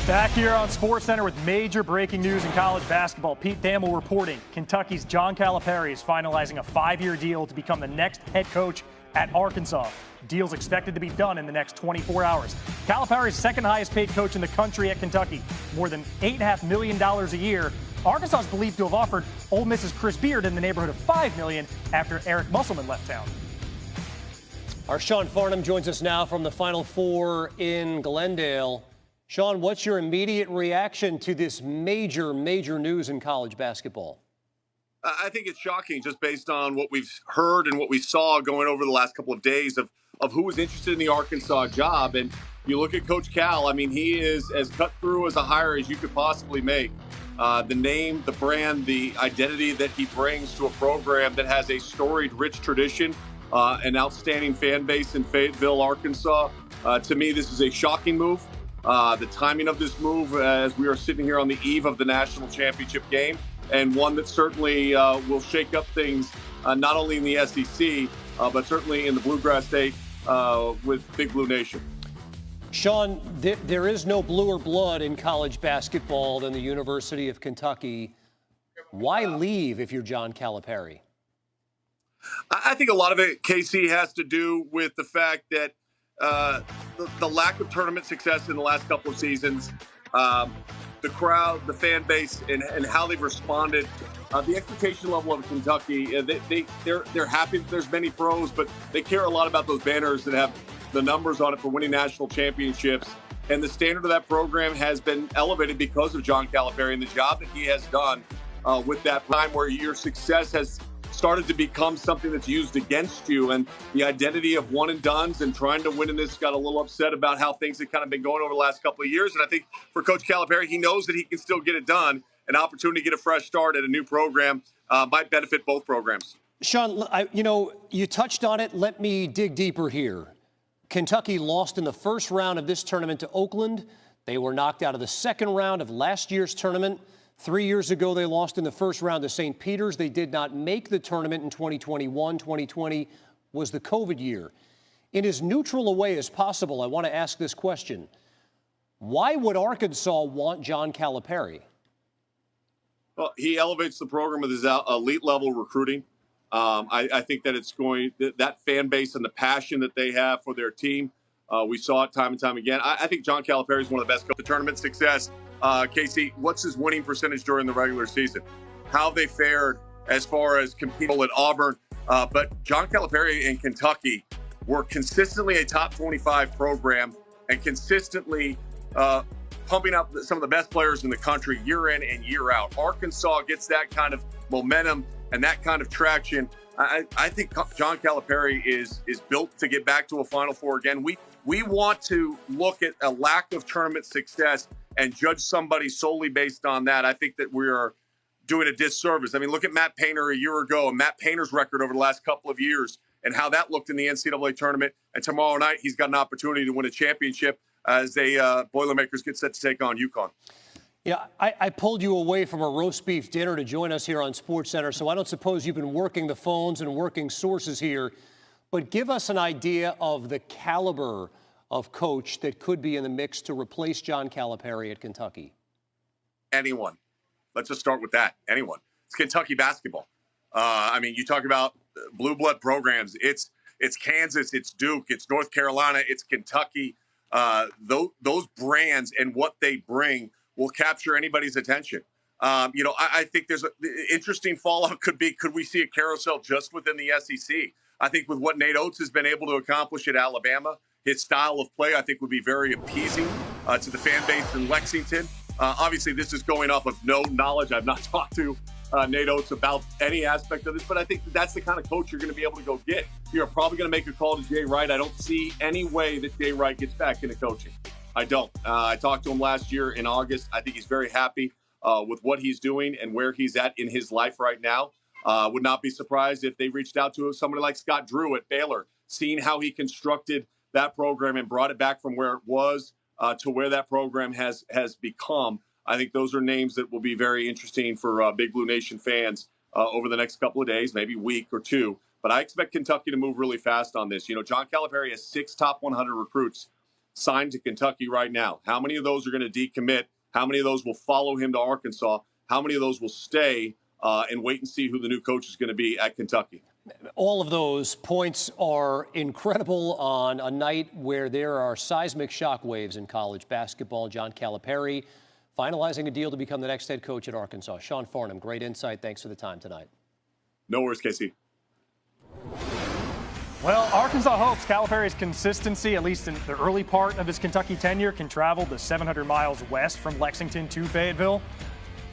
Back here on SportsCenter with major breaking news in college basketball. Pete Thamel reporting Kentucky's John Calipari is finalizing a 5-year deal to become the next head coach at Arkansas. Deal's expected to be done in the next 24 hours. Calipari's second highest paid coach in the country at Kentucky, more than $8.5 million a year. Arkansas is believed to have offered Ole Miss's Chris Beard in the neighborhood of $5 million after Eric Musselman left town. Our Sean Farnham joins us now from the Final Four in Glendale. Sean, what's your immediate reaction to this major news in college basketball? I think it's shocking just based on what we've heard and what we saw going over the last couple of days of who was interested in the Arkansas job. And you look at Coach Cal, I mean, he is as cut through as a hire as you could possibly make. The name, the brand, the identity that he brings to a program that has a storied, rich tradition, an outstanding fan base in Fayetteville, Arkansas. To me, this is a shocking move. The timing of this move as we are sitting here on the eve of the national championship game, and one that certainly will shake up things not only in the SEC, but certainly in the Bluegrass State with Big Blue Nation. Sean, there is no bluer blood in college basketball than the University of Kentucky. Why leave if you're John Calipari? I think a lot of it, KC, has to do with the fact that the lack of tournament success in the last couple of seasons, the crowd, the fan base, and how they've responded. The expectation level of Kentucky, they're happy that there's many pros, but they care a lot about those banners that have the numbers on it for winning national championships. And the standard of that program has been elevated because of John Calipari and the job that he has done with that time where your success has started to become something that's used against you, and the identity of one and dones and trying to win in this got a little upset about how things have kind of been going over the last couple of years. And I think for Coach Calipari, he knows that he can still get it done. An opportunity to get a fresh start at a new program might benefit both programs. Sean, you touched on it. Let me dig deeper here. Kentucky lost in the first round of this tournament to Oakland. They were knocked out of the second round of last year's tournament. 3 years ago, they lost in the first round to St. Peter's. They did not make the tournament in 2021. 2020 was the COVID year. In as neutral a way as possible, I want to ask this question. Why would Arkansas want John Calipari? Well, he elevates the program with his elite level recruiting. I think that it's going, that fan base and the passion that they have for their team. We saw it time and time again. I think John Calipari is one of the best. The tournament success. Casey, what's his winning percentage during the regular season? How they fared as far as competing at Auburn. But John Calipari in Kentucky were consistently a top 25 program and consistently pumping up some of the best players in the country year in and year out. Arkansas gets that kind of momentum and that kind of traction. I think John Calipari is built to get back to a Final Four again. We want to look at a lack of tournament success and judge somebody solely based on that. I think that we are doing a disservice. I mean, look at Matt Painter a year ago and Matt Painter's record over the last couple of years and how that looked in the NCAA tournament. And tomorrow night, he's got an opportunity to win a championship as the Boilermakers get set to take on UConn. Yeah, I pulled you away from a roast beef dinner to join us here on SportsCenter, so I don't suppose you've been working the phones and working sources here. But give us an idea of the caliber of coach that could be in the mix to replace John Calipari at Kentucky. Anyone. Let's just start with that. Anyone. It's Kentucky basketball. I mean, you talk about blue blood programs. It's Kansas, it's Duke, it's North Carolina, it's Kentucky. Those brands and what they bring will capture anybody's attention. I think there's an interesting fallout could we see a carousel just within the SEC? I think with what Nate Oates has been able to accomplish at Alabama, his style of play, I think, would be very appeasing to the fan base in Lexington. Obviously, this is going off of no knowledge. I've not talked to Nate Oates about any aspect of this, but I think that's the kind of coach you're going to be able to go get. You're probably going to make a call to Jay Wright. I don't see any way that Jay Wright gets back into coaching. I don't. I talked to him last year in August. I think he's very happy with what he's doing and where he's at in his life right now. Would not be surprised if they reached out to somebody like Scott Drew at Baylor, seeing how he constructed that program and brought it back from where it was to where that program has become. I think those are names that will be very interesting for Big Blue Nation fans over the next couple of days, maybe week or two. But I expect Kentucky to move really fast on this. You know, John Calipari has 6 top 100 recruits signed to Kentucky right now? How many of those are going to decommit? How many of those will follow him to Arkansas? How many of those will stay and wait and see who the new coach is going to be at Kentucky? All of those points are incredible on a night where there are seismic shockwaves in college basketball. John Calipari finalizing a deal to become the next head coach at Arkansas. Sean Farnham, great insight. Thanks for the time tonight. No worries, Casey. Well, Arkansas hopes Calipari's consistency, at least in the early part of his Kentucky tenure, can travel the 700 miles west from Lexington to Fayetteville.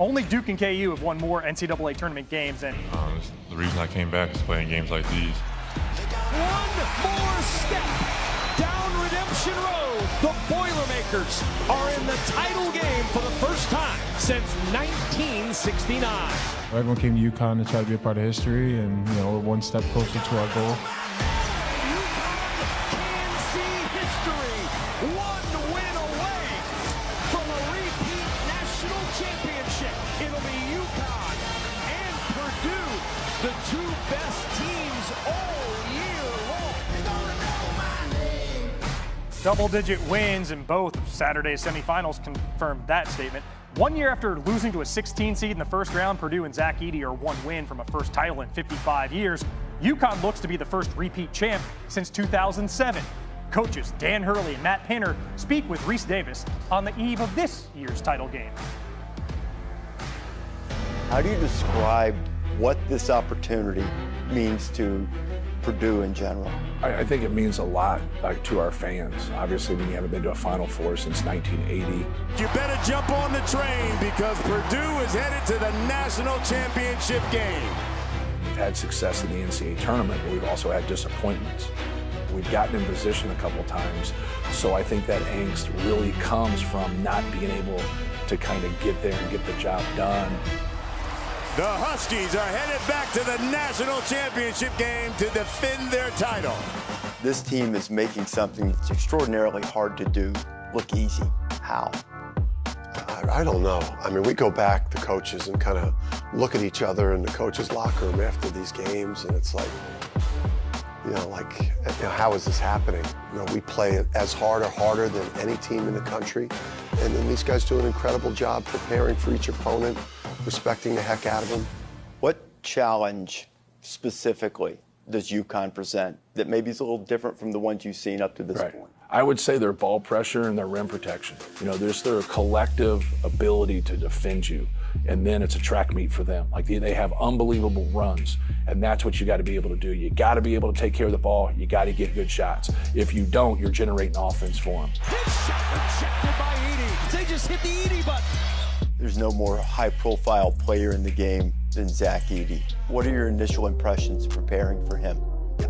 Only Duke and KU have won more NCAA tournament games than. The reason I came back is playing games like these. One more step down Redemption Road. The Boilermakers are in the title game for the first time since 1969. Everyone came to UConn to try to be a part of history, and we're one step closer to our goal. UConn can see history. One win away from a repeat national championship. It'll be UConn and Purdue, the two best teams all year long. Double-digit wins in both of Saturday's semifinals confirmed that statement. 1 year after losing to a 16 seed in the first round, Purdue and Zach Edey are one win from a first title in 55 years. UConn looks to be the first repeat champ since 2007. Coaches Dan Hurley and Matt Pinner speak with Reese Davis on the eve of this year's title game. How do you describe what this opportunity means to Purdue in general? I think it means a lot to our fans. Obviously, when you haven't been to a Final Four since 1980. You better jump on the train because Purdue is headed to the national championship game. We've had success in the NCAA tournament, but we've also had disappointments. We've gotten in position a couple times, so I think that angst really comes from not being able to kind of get there and get the job done. The Huskies are headed back to the national championship game to defend their title. This team is making something that's extraordinarily hard to do look easy. How? I don't know. I mean, we go back, the coaches, and kind of look at each other in the coaches' locker room after these games, and it's like, how is this happening? We play as hard or harder than any team in the country, and then these guys do an incredible job preparing for each opponent, respecting the heck out of them. What challenge specifically does UConn present that maybe is a little different from the ones you've seen up to this point? I would say their ball pressure and their rim protection. There's their collective ability to defend you, and then it's a track meet for them. Like they have unbelievable runs, and that's what you got to be able to do. You got to be able to take care of the ball. You got to get good shots. If you don't, you're generating offense for them. Hit shot rejected by Edey. They just hit the Edey button. There's no more high-profile player in the game than Zach Edey. What are your initial impressions preparing for him?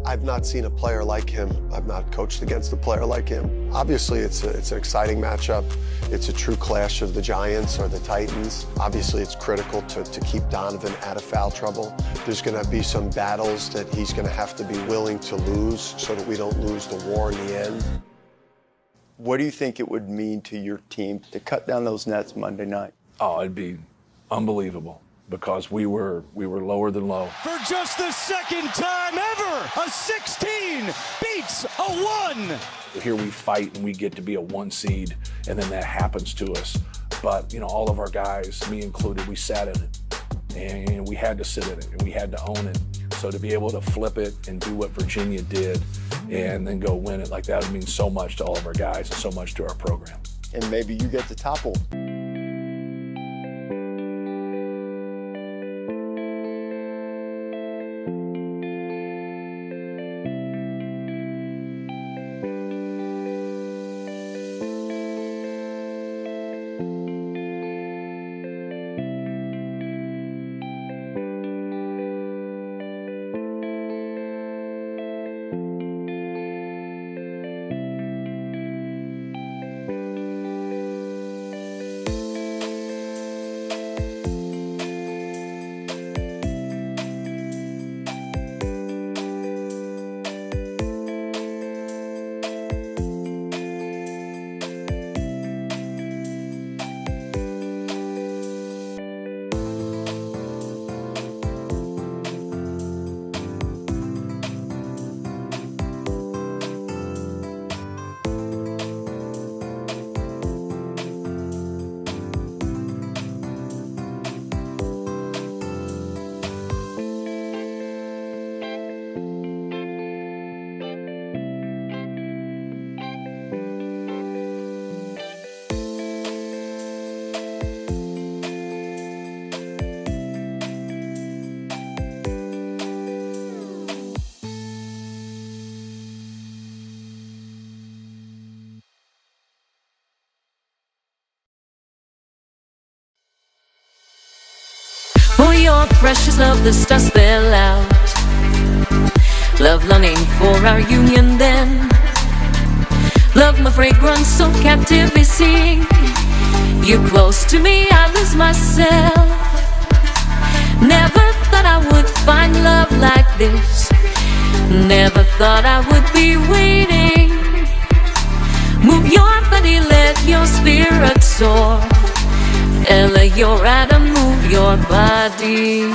I've not seen a player like him. I've not coached against a player like him. Obviously, it's an exciting matchup. It's a true clash of the Giants or the Titans. Obviously, it's critical to keep Donovan out of foul trouble. There's going to be some battles that he's going to have to be willing to lose so that we don't lose the war in the end. What do you think it would mean to your team to cut down those nets Monday night? Oh, it'd be unbelievable because we were lower than low. For just the second time ever, a 16 beats a 1. Here we fight and we get to be a 1 seed, and then that happens to us. But, all of our guys, me included, we sat in it. And we had to sit in it, and we had to own it. So to be able to flip it and do what Virginia did and then go win it, like that would mean so much to all of our guys and so much to our program. And maybe you get to topple. For your precious love, the stars fell out. Love longing for our union then. Love my fragrance so captivating. You close to me, I lose myself. Never thought I would find love like this. Never thought I would be waiting. Move your body, let your spirit soar. Ella, your atom, move your body.